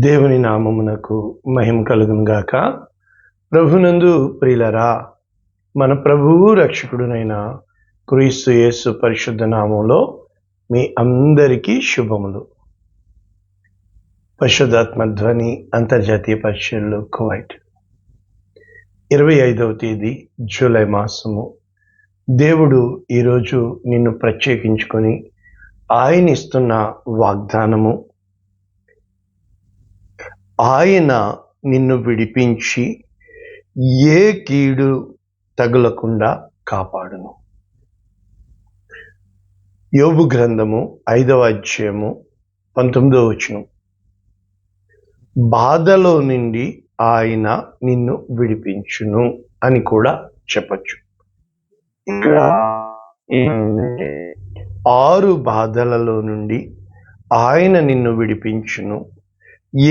దేవుని నామమునకు మహిమ కలుగును గాక. ప్రభునందు ప్రియులరా, మన ప్రభువు రక్షకుడునైన క్రీస్తు యేసు పరిశుద్ధ నామంలో మీ అందరికీ శుభములు. పరిశుద్ధాత్మ ధ్వని అంతర్జాతీయ పరిచర్యలు కువైట్ 25వ తేదీ జూలై మాసము. దేవుడు ఈరోజు నిన్ను ప్రత్యేకించుకొని ఆయన ఇస్తున్న వాగ్దానము, ఆయన నిన్ను విడిపించి ఏ కీడు తగులకుండా కాపాడును. యోబు గ్రంథము 5వ అధ్యాయము 19వ వచనం. బాధలో నుండి ఆయన నిన్ను విడిపించును అని కూడా చెప్పచ్చు. ఇక్కడ 6 బాధలలో నుండి ఆయన నిన్ను విడిపించును,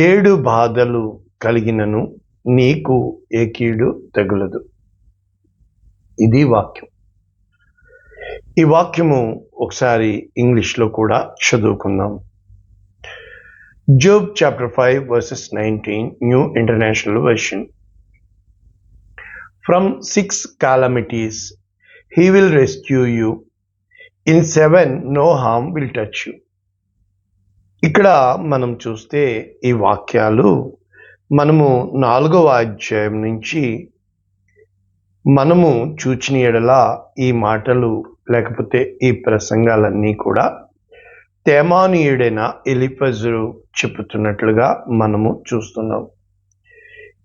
7 బాధలు కలిగినను నీకు ఏ కీడు తగులదు. ఇది వాక్యం. ఈ వాక్యము ఒకసారి ఇంగ్లీష్లో కూడా చదువుకుందాం. Job chapter 5 verses 19, New International Version. From 6 calamities he will rescue you, in 7 no harm will touch you. ఇక్కడ మనం చూస్తే ఈ వాక్యాలు మనము 4వ అధ్యాయం నుంచి మనము చూచిన ఎడల ఈ మాటలు లేకపోతే ఈ ప్రసంగాలన్నీ కూడా తేమానీయుడైన ఎలీఫజరు చెప్పుతున్నట్లుగా మనము చూస్తున్నాం.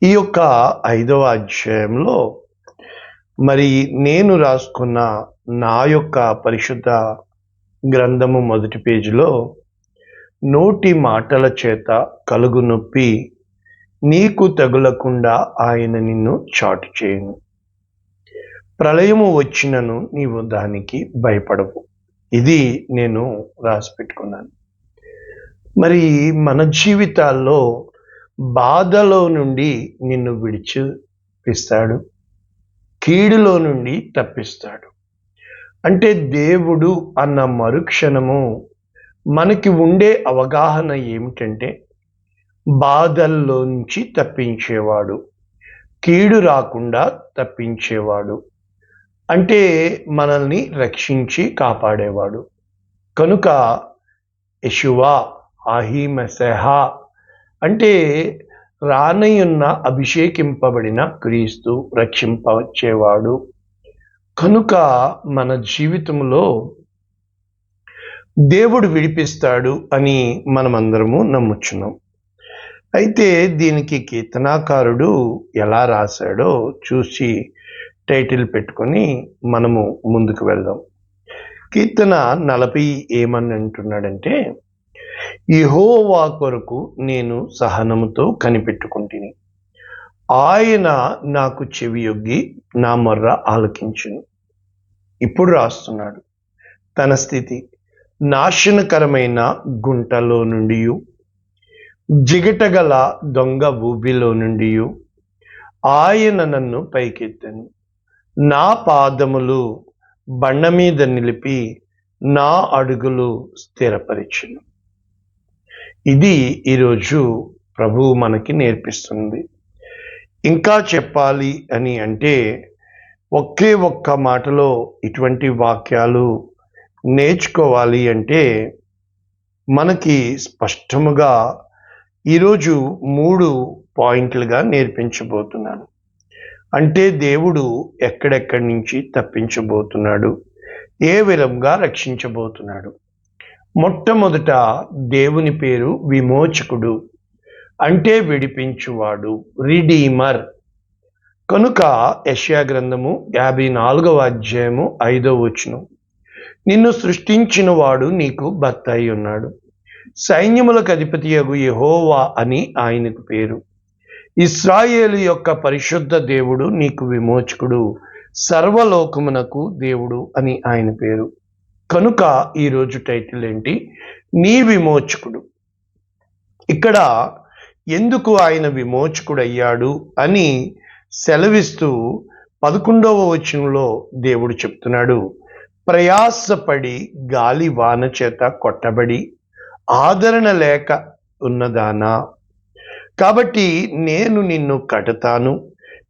ఈ యొక్క 5వ అధ్యాయంలో మరి నేను రాసుకున్న నా యొక్క పరిశుద్ధ గ్రంథము మొదటి పేజీలో నోటి మాటల చేత కలుగు నొప్పి నీకు తగులకుండా ఆయన నిన్ను చాటు చేయను, ప్రళయము వచ్చినను నీవు దానికి భయపడవు. ఇది నేను రాసి పెట్టుకున్నాను. మరి మన జీవితాల్లో బాధలో నుండి నిన్ను విడిచిపిస్తాడు, కీడులో నుండి తప్పిస్తాడు. అంటే దేవుడు అన్న మరుక్షణము మనకి ఉండే అవగాహన ఏమిటంటే బాధల్లోంచి తప్పించేవాడు, కీడు రాకుండా తప్పించేవాడు, అంటే మనల్ని రక్షించి కాపాడేవాడు. కనుక యెషువా ఆహి మెసహా అంటే రానయ్యున్న అభిషేకింపబడిన క్రీస్తు రక్షింపవచ్చేవాడు. కనుక మన జీవితంలో దేవుడు విడిపిస్తాడు అని మనమందరము నమ్ముచున్నాం. అయితే దీనికి కీర్తనాకారుడు ఎలా రాశాడో చూసి టైటిల్ పెట్టుకొని మనము ముందుకు వెళ్దాం. కీర్తన 40 ఏమని అంటున్నాడంటే, యెహోవా కొరకు నేను సహనముతో కనిపెట్టుకుంటుని, ఆయన నాకు చెవియొగ్గి నా మొర్ర ఆలకించును. ఇప్పుడు రాస్తున్నాడు తన స్థితి. నాశనకరమైన గుంటలో నుండి, జిగటగల దొంగ ఊబిలో నుండి ఆయన నన్ను పైకెత్తను. నా పాదములు బండ మీద నిలిపి నా అడుగులు స్థిరపరిచును. ఇది ఈరోజు ప్రభువు మనకి నేర్పిస్తుంది. ఇంకా చెప్పాలి అని అంటే ఒకే ఒక్క మాటలో ఇటువంటి వాక్యాలు నేర్చుకోవాలి అంటే మనకి స్పష్టముగా ఈరోజు 3 పాయింట్లుగా నేర్పించబోతున్నాను. అంటే దేవుడు ఎక్కడెక్కడి నుంచి తప్పించబోతున్నాడు, ఏ విధంగా రక్షించబోతున్నాడు. మొట్టమొదట దేవుని పేరు విమోచకుడు, అంటే విడిపించువాడు, రిడీమర్. కనుక యెషయా గ్రంథము 54వ అధ్యాయము 5వ వచనం. నిన్ను సృష్టించిన వాడు నీకు భర్త అయి ఉన్నాడు, సైన్యములకు అధిపతియగు యెహోవా అని ఆయనకు పేరు. ఇశ్రాయేలు యొక్క పరిశుద్ధ దేవుడు నీకు విమోచకుడు, సర్వలోకమునకు దేవుడు అని ఆయన పేరు. కనుక ఈరోజు టైటిల్ ఏంటి? నీ విమోచకుడు. ఇక్కడ ఎందుకు ఆయన విమోచకుడు అయ్యాడు అని సెలవిస్తూ 11వ వచనంలో దేవుడు చెప్తున్నాడు, ప్రయాసపడి గాలి వాన చేత కొట్టబడి ఆదరణ లేక ఉన్నదానా, కాబట్టి నేను నిన్ను కడతాను,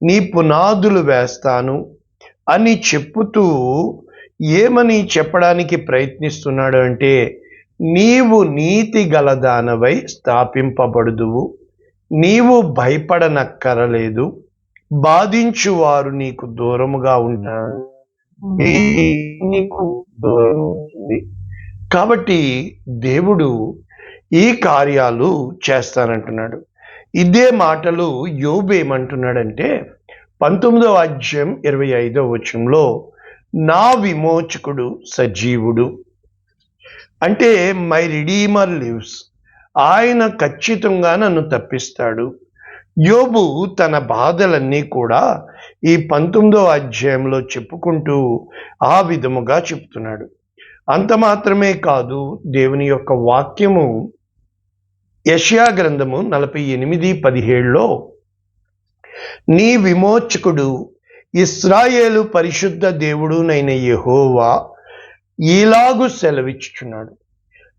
నీ పునాదులు వేస్తాను అని చెప్పుతూ ఏమని చెప్పడానికి ప్రయత్నిస్తున్నాడు అంటే, నీవు నీతి గలదానవై స్థాపింపబడుదువు, నీవు భయపడనక్కరలేదు, బాధించువారు నీకు దూరముగా ఉంటారు, నీకు దూరం ఉంటుంది. కాబట్టి దేవుడు ఈ కార్యాలు చేస్తానంటున్నాడు. ఇదే మాటలు యోబు ఏమంటున్నాడంటే 19వ అధ్యాయం 25వ వచనంలో, నా విమోచకుడు సజీవుడు, అంటే మై రిడీమర్ లివ్స్, ఆయన ఖచ్చితంగా నన్ను తప్పిస్తాడు. యోబు తన బాధలన్నీ కూడా ఈ 19వ అధ్యాయంలో చెప్పుకుంటూ ఆ విధముగా చెప్తున్నాడు. అంత మాత్రమే కాదు, దేవుని యొక్క వాక్యము యెషయా గ్రంథము 48:17లో, నీ విమోచకుడు ఇశ్రాయేలు పరిశుద్ధ దేవుడునైన యెహోవా ఇలాగు సెలవిచ్చుచున్నాడు,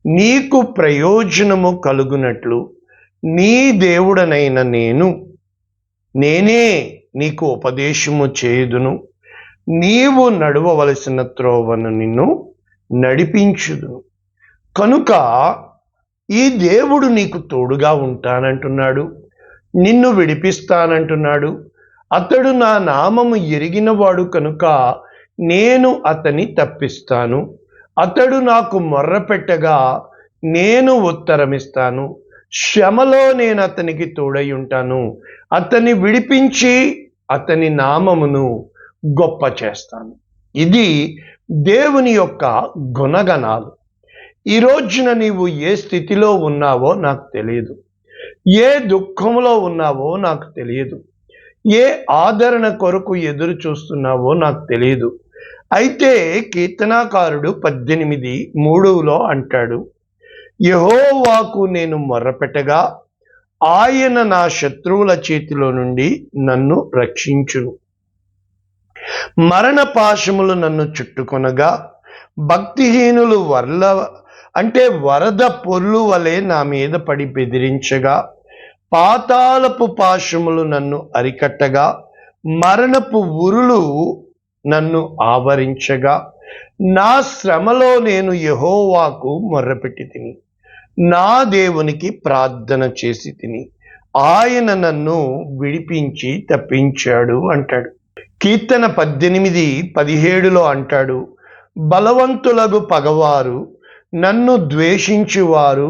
నీకు ప్రయోజనము కలుగునట్లు నీ దేవుడనైన నేనే నీకు ఉపదేశము చేయుదును, నీవు నడవవలసిన త్రోవను నిన్ను నడిపించుదును. కనుక ఈ దేవుడు నీకు తోడుగా ఉంటానంటున్నాడు, నిన్ను విడిపిస్తానంటున్నాడు. అతడు నా నామము ఎరిగినవాడు కనుక నేను అతని తప్పిస్తాను. అతడు నాకు మొర్రపెట్టగా నేను ఉత్తరమిస్తాను. శ్రమలో నేను అతనికి తోడై ఉంటాను. అతన్ని విడిపించి అతని నామమును గొప్ప చేస్తాను. ఇది దేవుని యొక్క గుణగణాలు. ఈ రోజున నీవు ఏ స్థితిలో ఉన్నావో నాకు తెలియదు, ఏ దుఃఖంలో ఉన్నావో నాకు తెలియదు, ఏ ఆదరణ కొరకు ఎదురు చూస్తున్నావో నాకు తెలియదు. అయితే కీర్తనాకారుడు 18:3లో అంటాడు, యెహోవాకు నేను మొర్రపెట్టగా ఆయన నా శత్రువుల చేతిలో నుండి నన్ను రక్షించును. మరణ పాశములు నన్ను చుట్టుకొనగా భక్తిహీనులు వరద పొర్లు వలె నా మీద పడి బెదిరించగా, పాతాళపు పాశములు నన్ను అరికట్టగా, మరణపు ఉరులు నన్ను ఆవరించగా, నా శ్రమలో నేను యెహోవాకు మొర్రపెట్టి తిని, నా దేవునికి ప్రార్థన చేసి తిని, ఆయన నన్ను విడిపించి తప్పించాడు అంటాడు. కీర్తన 18:17లో అంటాడు, బలవంతులకు పగవారు, నన్ను ద్వేషించువారు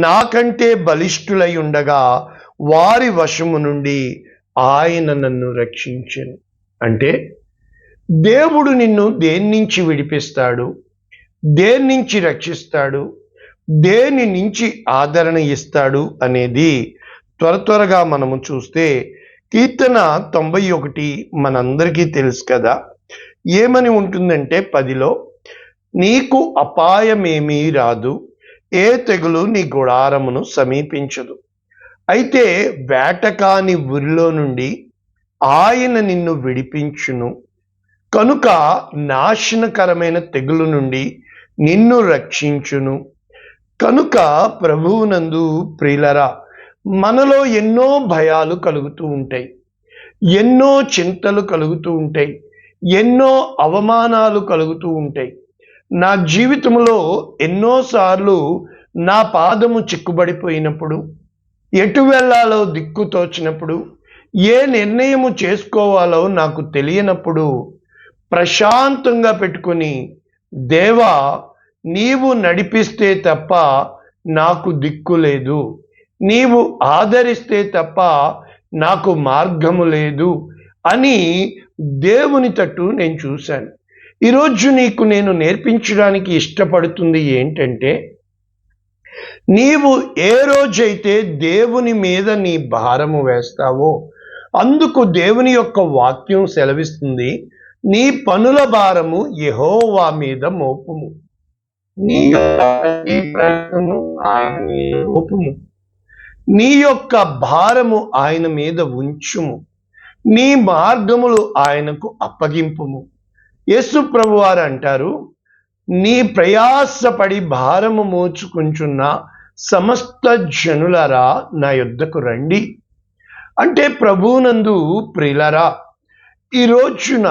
నాకంటే బలిష్ఠులై ఉండగా వారి వశము నుండి ఆయన నన్ను రక్షించెను. అంటే దేవుడు నిన్ను దేని నుంచి విడిపిస్తాడు, దేని నుంచి రక్షిస్తాడు, దేని నుంచి ఆదరణ ఇస్తాడు అనేది త్వరగా మనము చూస్తే, కీర్తన 91 మనందరికీ తెలుసు కదా. ఏమని ఉంటుందంటే 10లో, నీకు అపాయమేమీ రాదు, ఏ తెగులు నీ గుడారమును సమీపించదు. అయితే వేటకాని ఊరిలో నుండి ఆయన నిన్ను విడిపించును. కనుక నాశనకరమైన తెగులు నుండి నిన్ను రక్షించును. కనుక ప్రభువునందు ప్రియులరా, మనలో ఎన్నో భయాలు కలుగుతూ ఉంటాయి, ఎన్నో చింతలు కలుగుతూ ఉంటాయి, ఎన్నో అవమానాలు కలుగుతూ ఉంటాయి. నా జీవితంలో ఎన్నోసార్లు నా పాదము చిక్కుబడిపోయినప్పుడు, ఎటు వెళ్ళాలో దిక్కు తోచినప్పుడు, ఏ నిర్ణయము చేసుకోవాలో నాకు తెలియనప్పుడు ప్రశాంతంగా పెట్టుకొని, దేవా నీవు నడిపిస్తే తప్ప నాకు దిక్కు లేదు, నీవు ఆదరిస్తే తప్ప నాకు మార్గము లేదు అని దేవుని తట్టు నేను చూశాను. ఈరోజు నీకు నేను నేర్పించడానికి ఇష్టపడుతుంది ఏంటంటే, నీవు ఏ రోజైతే దేవుని మీద నీ భారము వేస్తావో, అందుకు దేవుని యొక్క వాక్యం సెలవిస్తుంది, నీ పనుల భారము యెహోవా మీద మోపుము, నీ యొక్క ప్రయత్నము ఆయన మీద మోపుము, నీ యొక్క భారము ఆయన మీద ఉంచుము, నీ మార్గములు ఆయనకు అప్పగింపుము. యేసు ప్రభువారు అంటారు, నీ ప్రయాసపడి భారము మోచుకుంటున్న సమస్త జనులారా నా యొద్దకు రండి. అంటే ప్రభువునందు ప్రియులారా, ఈ రోజున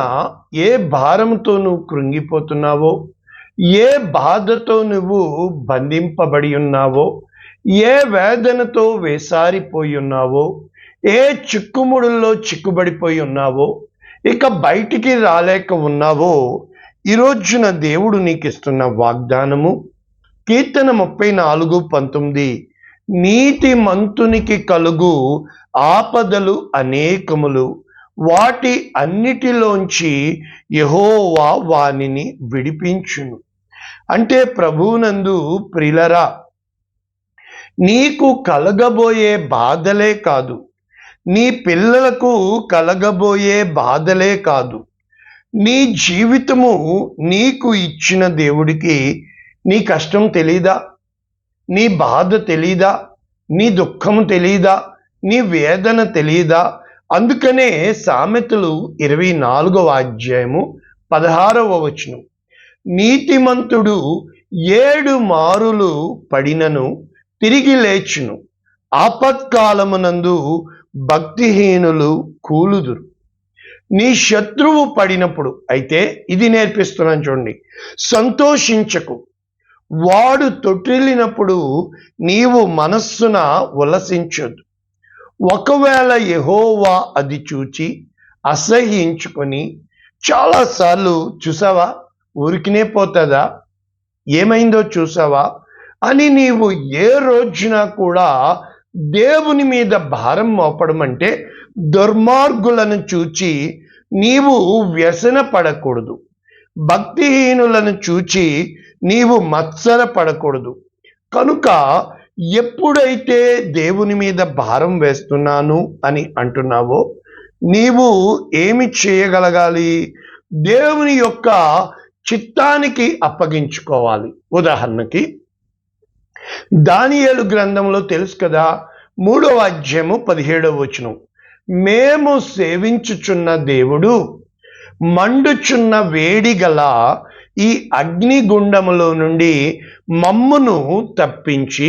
ఏ భారంతో నువ్వు కృంగిపోతున్నావో, ఏ బాధతో నువ్వు బంధింపబడి ఉన్నావో, ఏ వేదనతో వేసారిపోయి ఉన్నావో, ఏ చిక్కుముడుల్లో చిక్కుబడిపోయి ఉన్నావో, ఇక బయటికి రాలేక ఉన్నావో, ఈ రోజున దేవుడు నీకు ఇస్తున్న వాగ్దానము కీర్తన 34:19, నీతిమంతునికి కలుగు ఆపదలు అనేకములు, వాటి అన్నిటిలోంచి యెహోవా వానిని విడిపించును. అంటే ప్రభువునందు ప్రియులరా, నీకు కలగబోయే బాధలే కాదు, నీ పిల్లలకు కలగబోయే బాధలే కాదు, నీ జీవితము నీకు ఇచ్చిన దేవుడికి నీ కష్టం తెలీదా? నీ బాధ తెలీదా? నీ దుఃఖము తెలీదా? నీ వేదన తెలీదా? అందుకనే సామెతలు 24:16 నీతిమంతుడు 7 మారులు పడినను తిరిగి లేచును, ఆపత్కాలమునందు భక్తిహీనులు కూలుదురు. నీ శత్రువు పడినప్పుడు, అయితే ఇది నేర్పిస్తున్నాను చూడండి, సంతోషించకు. వాడు తొట్టిల్లినప్పుడు నీవు మనస్సున ఉల్లసించొద్దు. ఒకవేళ యెహోవా అది చూచి అసహ్యించుకొని, చాలాసార్లు చూసావా ఊరికినే పోతుందా, ఏమైందో చూసావా అని నీవు ఏ రోజున కూడా దేవుని మీద భారం మోపడం అంటే దుర్మార్గులను చూచి నీవు వ్యసన పడకూడదు, భక్తిహీనులను చూచి నీవు మత్సర పడకూడదు. కనుక ఎప్పుడైతే దేవుని మీద భారం వేస్తున్నాను అని అంటున్నావో, నీవు ఏమి చేయగలగాలి? దేవుని యొక్క చిత్తానికి అప్పగించుకోవాలి. ఉదాహరణకి దానియేలు గ్రంథంలో తెలుసు కదా, 3:17 మేము సేవించుచున్న దేవుడు మండుచున్న వేడి గల ఈ అగ్నిగుండములో నుండి మమ్మును తప్పించి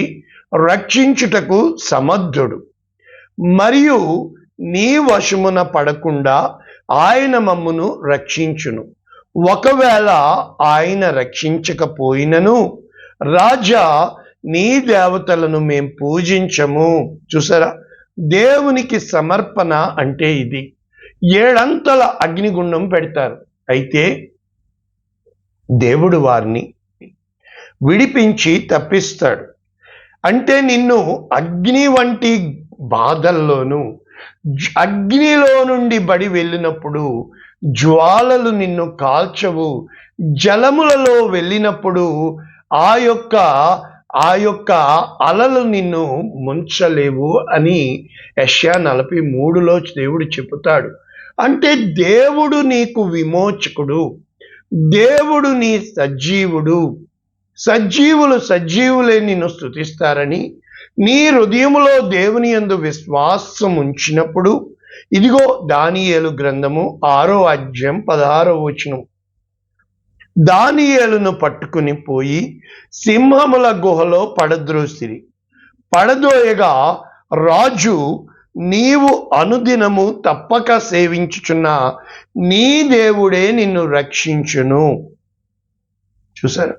రక్షించుటకు సమర్థుడు, మరియు నీ వశమున పడకుండా ఆయన మమ్మును రక్షించును. ఒకవేళ ఆయన రక్షించకపోయినను, రాజా నీ దేవతలను మేం పూజించము. చూసారా, దేవునికి సమర్పణ అంటే ఇది. 7 అంతల అగ్నిగుండం పెడతారు, అయితే దేవుడు వారిని విడిపించి తప్పిస్తాడు. అంటే నిన్ను అగ్ని వంటి బాధల్లోనూ, అగ్నిలో నుండి బడి వెళ్ళినప్పుడు జ్వాలలు నిన్ను కాల్చవు, జలములలో వెళ్ళినప్పుడు ఆ యొక్క అలలు నిన్ను ముంచలేవు అని యెషయా 43లో దేవుడు చెబుతాడు. అంటే దేవుడు నీకు విమోచకుడు, దేవుడు నీ సజీవుడు. సజీవులే నిన్ను స్తుతిస్తారని నీ హృదయములో దేవుని యందు విశ్వాసం ఉంచినప్పుడు, ఇదిగో దానియేలు గ్రంథము 6:16 దానియేలును పట్టుకుని పోయి సింహముల గుహలో పడద్రోసిరి. పడదోయగా రాజు, నీవు అనుదినము తప్పక సేవించుచున్న నీ దేవుడే నిన్ను రక్షించును. చూసారా,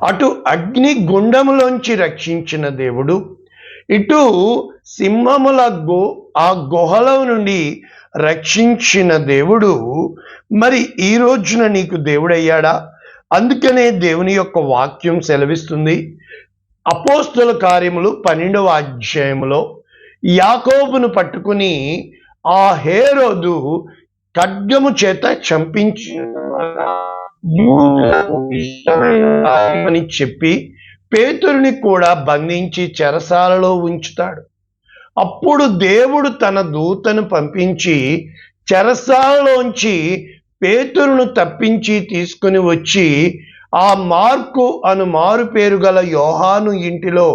అటు అగ్ని గుండములోంచి రక్షించిన దేవుడు, ఇటు సింహముల ఆ గుహలో నుండి రక్షించిన దేవుడు మరి ఈ రోజున నీకు దేవుడయ్యాడా? అందుకనే దేవుని యొక్క వాక్యం సెలవిస్తుంది, అపోస్తల కార్యములు 12వ యాకోబును పట్టుకుని ఆ హేరోదు ఖడ్గము చేత చంపించని చెప్పి పేతురుని కూడా బంధించి చెరసాలలో ఉంచుతాడు. అప్పుడు దేవుడు తన దూతను పంపించి చెరసాలలోంచి పేతురును తప్పించి తీసుకుని వచ్చి ఆ మార్కు అను మారు పేరు గల యోహాను ఇంటిలో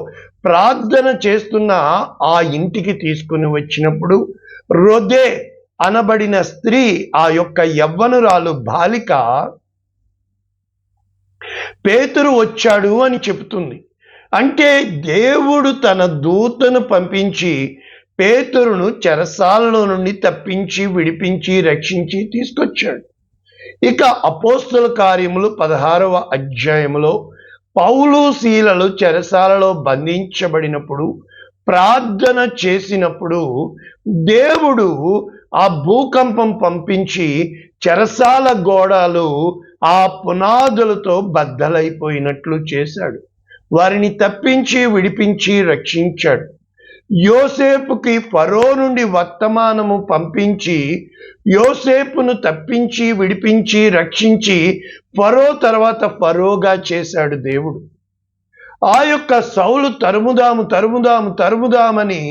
ప్రార్థన చేస్తున్న ఆ ఇంటికి తీసుకుని వచ్చినప్పుడు రొదే అనబడిన స్త్రీ, ఆ యొక్క యవ్వనురాలు బాలిక పేతురు వచ్చాడు అని చెబుతుంది. అంటే దేవుడు తన దూతను పంపించి పేతురును చెరసాలలో నుండి తప్పించి విడిపించి రక్షించి తీసుకొచ్చాడు. ఇక అపోస్తల కార్యములు 16వ అధ్యాయములో పౌలు శీలలు చెరసాలలో బంధించబడినప్పుడు ప్రార్థన చేసినప్పుడు దేవుడు ఆ భూకంపం పంపించి చెరసాల గోడలు ఆ పునాదులతో బద్దలైపోయినట్లు చేశాడు. వారిని తప్పించి విడిపించి రక్షించాడు. యోసేపుకి ఫరో నుండి వర్తమానము పంపించి యోసేపును తప్పించి విడిపించి రక్షించి ఫరో తర్వాత ఫరోగా చేశాడు దేవుడు. ఆ యొక్క సౌలు తరుముదామని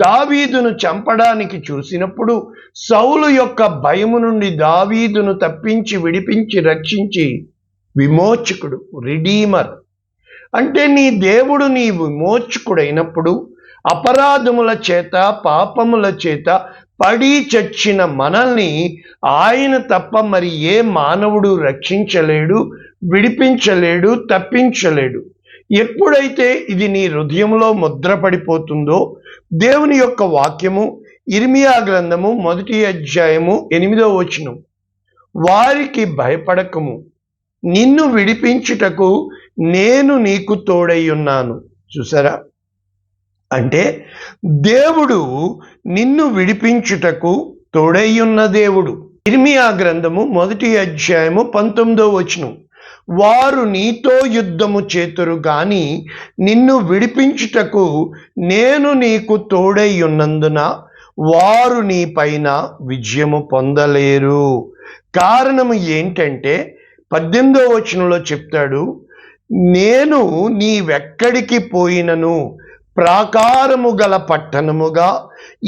దావీదును చంపడానికి చూసినప్పుడు సౌలు యొక్క భయము నుండి దావీదును తప్పించి విడిపించి రక్షించి విమోచకుడు, రిడీమర్. అంటే నీ దేవుడు నీ విమోచకుడైనప్పుడు అపరాధముల చేత పాపముల చేత పడి చచ్చిన మనల్ని ఆయన తప్ప మరి ఏ మానవుడు రక్షించలేడు, విడిపించలేడు, తప్పించలేడు. ఎప్పుడైతే ఇది నీ హృదయంలో ముద్రపడిపోతుందో దేవుని యొక్క వాక్యము ఇర్మియా గ్రంథము 1వ అధ్యాయము 8వ వచనం, వారికి భయపడకము, నిన్ను విడిపించుటకు నేను నీకు తోడై ఉన్నాను. చూసారా? అంటే దేవుడు నిన్ను విడిపించుటకు తోడై ఉన్న దేవుడు. ఇర్మియా గ్రంథము 1వ అధ్యాయము 19వ వచనం, వారు నీతో యుద్ధము చేతురు గాని నిన్ను విడిపించుటకు నేను నీకు తోడై ఉన్నందున వారు నీ పైన విజయము పొందలేరు. కారణము ఏంటంటే 18వ వచనంలో చెప్తాడు, నేను నీవెక్కడికి పోయినను ప్రాకారము గల పట్టణముగా,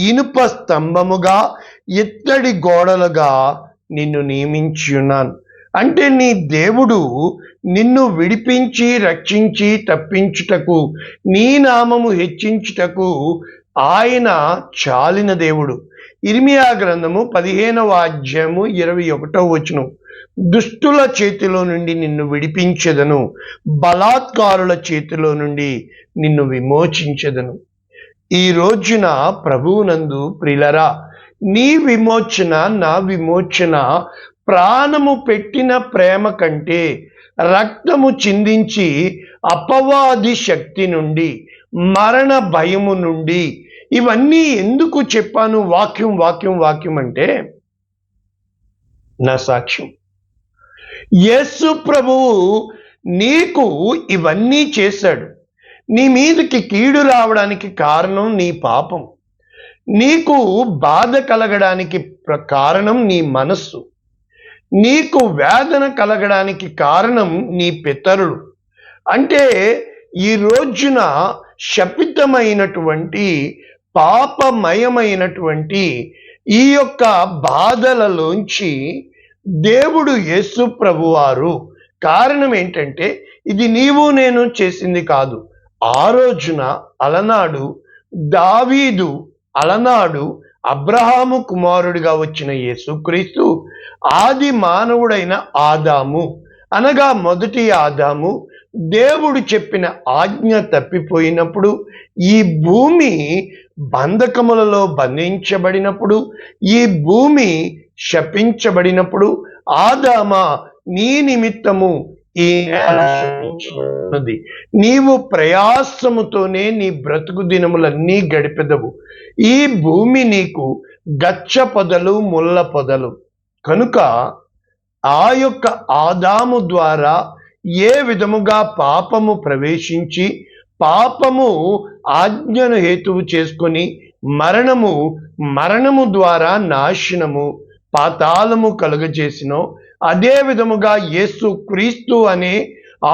ఇనుప స్తంభముగా, ఇత్తడి గోడలుగా నిన్ను నియమించి ఉన్నాను. అంటే నీ దేవుడు నిన్ను విడిపించి రక్షించి తప్పించుటకు, నీ నామము హెచ్చించుటకు ఆయన చాలిన దేవుడు. ఇర్మియా గ్రంథము 15వ అధ్యాయము 21వ వచనం, దుష్టుల చేతిలో నుండి నిన్ను విడిపించెదను, బలాత్కారుల చేతిలో నుండి నిన్ను విమోచించెదను. ఈ రోజున ప్రభువునందు ప్రియులరా, నీ విమోచన, నా విమోచన ప్రాణము పెట్టిన ప్రేమ కంటే, రక్తము చిందించి అపవాది శక్తి నుండి, మరణ భయము నుండి, ఇవన్నీ ఎందుకు చెప్పాను? వాక్యం అంటే నా సాక్ష్యం. యేసు ప్రభువు నీకు ఇవన్నీ చేశాడు. నీ మీదకి కీడు రావడానికి కారణం నీ పాపం, నీకు బాధ కలగడానికి కారణం నీ మనస్సు, నీకు వేదన కలగడానికి కారణం నీ పితరులు. అంటే ఈ రోజున శపితమైనటువంటి పాపమయమైనటువంటి ఈ యొక్క బాధలలోంచి దేవుడు యేసు ప్రభువారు, కారణం ఏంటంటే ఇది నీవు నేను చేసింది కాదు. ఆ రోజున అలనాడు దావీదు, అలనాడు అబ్రహాము కుమారుడిగా వచ్చిన యేసుక్రీస్తు ఆది మానవుడైన ఆదాము, అనగా మొదటి ఆదాము దేవుడు చెప్పిన ఆజ్ఞ తప్పిపోయినప్పుడు, ఈ భూమి బంధకములలో బంధించబడినప్పుడు, ఈ భూమి శపించబడినప్పుడు, ఆదామా నీ నిమిత్తము ఈ శపించబడినది, నీవు ప్రయాసముతోనే నీ బ్రతుకు దినములన్నీ గడిపెదవు, ఈ భూమి నీకు గచ్చ పొదలు ముళ్ళ పొదలు. కనుక ఆ యొక్క ఆదాము ద్వారా ఏ విధముగా పాపము ప్రవేశించి, పాపము ఆజ్ఞను హేతువు చేసుకొని మరణము ద్వారా నాశనము, పాతాళము కలుగజేసినో, అదే విధముగా యేసు క్రీస్తు అనే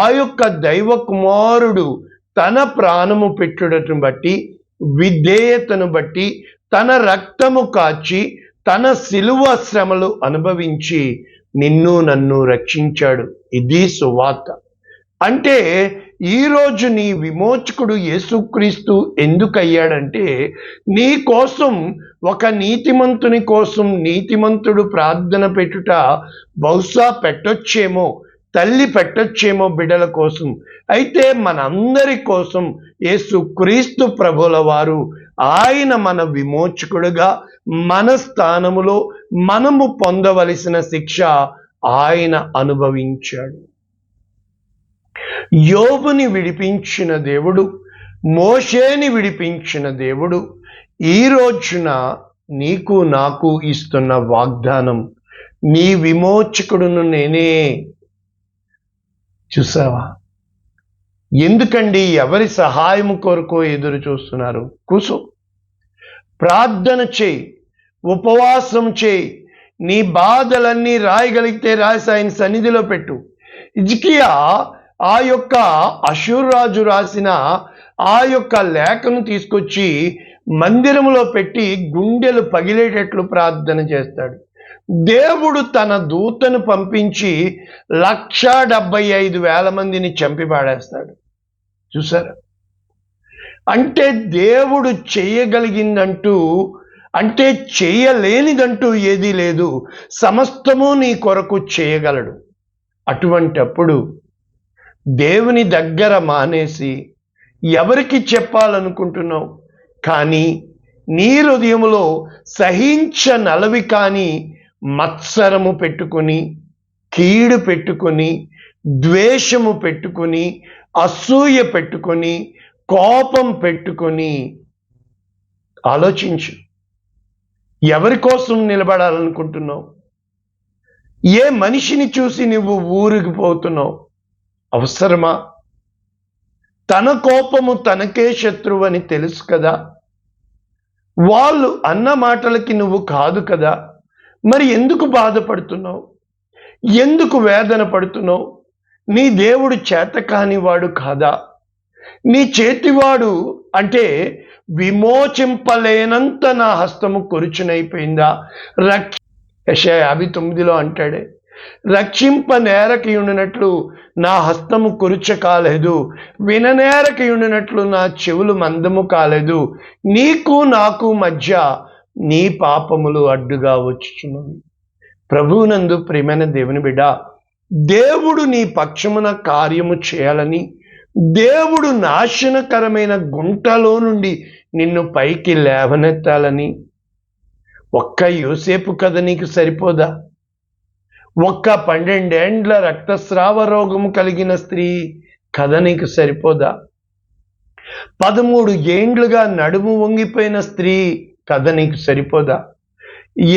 ఆ యొక్క దైవ కుమారుడు తన ప్రాణము పెట్టుటను బట్టి, విధేయతను బట్టి, తన రక్తము కాచి, తన శిలువ శ్రమలు అనుభవించి నిన్ను నన్ను రక్షించాడు. ఇది సువార్త. అంటే ఈరోజు నీ విమోచకుడు యేసుక్రీస్తు ఎందుకయ్యాడంటే, నీ కోసం, ఒక నీతిమంతుని కోసం నీతిమంతుడు ప్రార్థన పెట్టుట బహుశా పెట్టొచ్చేమో, తల్లి పెట్టొచ్చేమో బిడ్డల కోసం. అయితే మనందరి కోసం యేసుక్రీస్తు ప్రభుల వారు ఆయన మన విమోచకుడుగా మన స్థానములో మనము పొందవలసిన శిక్ష ఆయన అనుభవించాడు. యోబుని విడిపించిన దేవుడు, మోషేని విడిపించిన దేవుడు ఈ రోజున నీకు నాకు ఇస్తున్న వాగ్దానం, నీ విమోచకుడును నేనే. చూసావా? ఎందుకండి ఎవరి సహాయం కొరకు ఎదురు చూస్తున్నారు? కూసో, ప్రార్థన చేయి, ఉపవాసం చేయి, నీ బాధలన్నీ రాయగలిగితే రాసి ఆయన సన్నిధిలో పెట్టు. హిజ్కియా ఆ యొక్క అషూరు రాజు రాసిన ఆ యొక్క లేఖను తీసుకొచ్చి మందిరంలో పెట్టి గుండెలు పగిలేటట్లు ప్రార్థన చేస్తాడు. దేవుడు తన దూతను పంపించి 1,75,000 మందిని చంపి పాడేస్తాడు. చూసారా? అంటే దేవుడు చేయగలిగిందంటూ, అంటే చేయలేనిదంటూ ఏదీ లేదు. సమస్తము నీ కొరకు చేయగలడు. అటువంటప్పుడు దేవుని దగ్గర మానేసి ఎవరికి చెప్పాలనుకుంటున్నావు? కానీ నీ హృదయములో సహించనలవి కాని మత్సరము పెట్టుకొని, కీడు పెట్టుకొని, ద్వేషము పెట్టుకొని, అసూయ పెట్టుకొని, కోపం పెట్టుకొని ఆలోచించు. ఎవరి కోసం నిలబడాలనుకుంటున్నావు? ఏ మనిషిని చూసి నువ్వు ఊరికి పోతున్నావు? అవసరమా? తన కోపము తనకే శత్రువు అని తెలుసు కదా. వాళ్ళు అన్న మాటలకి నువ్వు కాదు కదా. మరి ఎందుకు బాధపడుతున్నావు? ఎందుకు వేదన పడుతున్నావు? నీ దేవుడు చేతకానివాడు కాదా? నీ చేతివాడు అంటే విమోచింపలేనంత నా హస్తము కొరుచునైపోయిందా? యెషయా 59లో అంటాడే, రక్షింపనేరకయుండినట్లు నా హస్తము కొరుచ కాలేదు, విననేరకయుండినట్లు నా చెవులు మందము కాలేదు. నీకు నాకు మధ్య నీ పాపములు అడ్డుగా వచ్చుచున్నవి. ప్రభువునందు ప్రియమైన దేవుని బిడ్డ, దేవుడు నీ పక్షమున కార్యము చేయాలని, దేవుడు నాశనకరమైన గుంటలో నుండి నిన్ను పైకి లేవనెత్తాలని ఒక్క యోసేపు కథ నీకు సరిపోదా? ఒక్క 12 ఏండ్ల రక్తస్రావ రోగము కలిగిన స్త్రీ కథ నీకు సరిపోదా? 13 ఏండ్లుగా నడుము వంగిపోయిన స్త్రీ కథ నీకు సరిపోదా?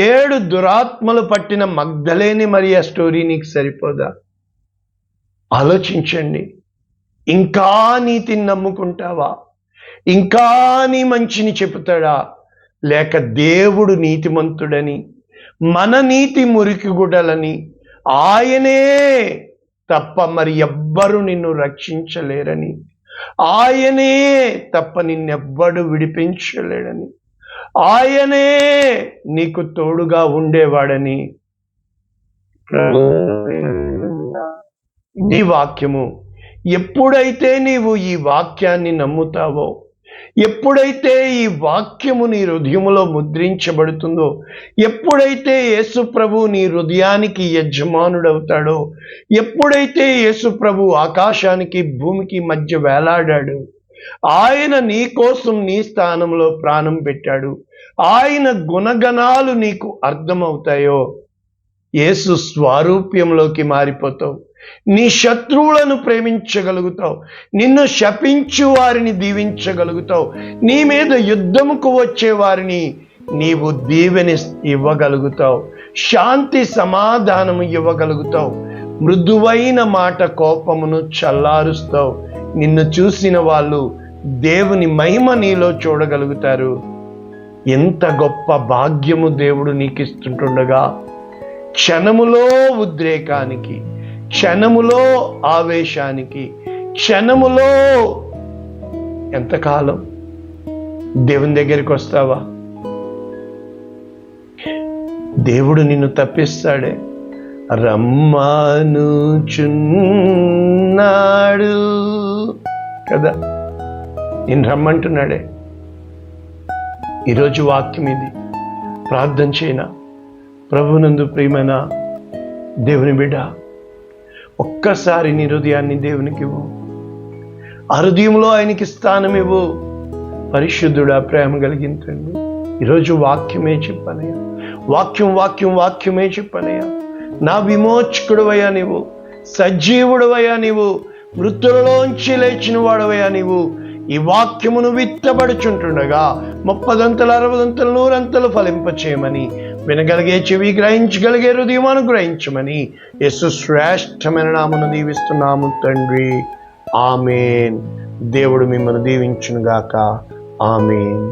7 దురాత్మలు పట్టిన మగ్ధలేని మరియ స్టోరీ నీకు సరిపోదా? ఆలోచించండి. ఇంకా నీతిని నమ్ముకుంటావా? ఇంకా నీ మంచిని చెబుతాడా? లేక దేవుడు నీతిమంతుడని, మన నీతి మురికి గుడ్డలని, ఆయనే తప్ప మరి ఎవ్వరు నిన్ను రక్షించలేరని, ఆయనే తప్ప నిన్నెవ్వడు విడిపించలేడని, ఆయనే నీకు తోడుగా ఉండేవాడని ఈ వాక్యము ఎప్పుడైతే నీవు ఈ వాక్యాన్ని నమ్ముతావో, ఎప్పుడైతే ఈ వాక్యము నీ హృదయములో ముద్రించబడుతుందో, ఎప్పుడైతే యేసు ప్రభు నీ హృదయానికి యజమానుడవుతాడో, ఎప్పుడైతే యేసు ప్రభు ఆకాశానికి భూమికి మధ్య వేలాడాడు, ఆయన నీ కోసం నీ స్థానంలో ప్రాణం పెట్టాడు, ఆయన గుణగణాలు నీకు అర్థమవుతాయో, యేసు స్వారూప్యంలోకి మారిపోతావు. నీ శత్రువులను ప్రేమించగలుగుతావు, నిన్ను శపించు వారిని దీవించగలుగుతావు, నీ మీద యుద్ధముకు వచ్చే వారిని నీవు దీవెని ఇవ్వగలుగుతావు, శాంతి సమాధానము ఇవ్వగలుగుతావు, మృదువైన మాట కోపమును చల్లారుస్తావు. నిన్ను చూసిన వాళ్ళు దేవుని మహిమ నీలో చూడగలుగుతారు. ఎంత గొప్ప భాగ్యము దేవుడు నీకు ఇస్తుంటుండగా, క్షణములో ఉద్రేకానికి, క్షణములో ఆవేశానికి, క్షణములో ఎంతకాలం దేవుని దగ్గరికి వస్తావా? దేవుడు నిన్ను తప్పిస్తాడే. రమ్మనుచున్నాడు కదా, నేను రమ్మంటున్నాడే. ఈరోజు వాక్యం ఇది. ప్రార్థన చేయనా? ప్రభునందు ప్రియమైన దేవుని బిడ్డ, ఒక్కసారి నీ హృదయాన్ని దేవునికి ఇవ్వు. ఆ హృదయంలో ఆయనకి స్థానం ఇవ్వు. పరిశుద్ధుడా, ప్రేమ కలిగిన తండ్రి, ఈరోజు వాక్యమే చెప్పనయ్యా, వాక్యమే చెప్పనయ్యా. నా విమోచకుడువయ్యా నీవు, సజీవుడువయ్యా నీవు, మృతులలోంచి లేచిన వాడవయ్యా నీవు. ఈ వాక్యమును విత్తబడుచుంటుండగా 30 60 100 ఫలింపచేయమని, వినగలిగే చెవి, గ్రహించగలిగే హృదయం అనుగ్రహించమని యేసు శ్రేష్టమైన నామమున దీవిస్తున్నాము తండ్రి. ఆమేన్. దేవుడు మిమ్మల్ని దీవించునుగాక. ఆమేన్.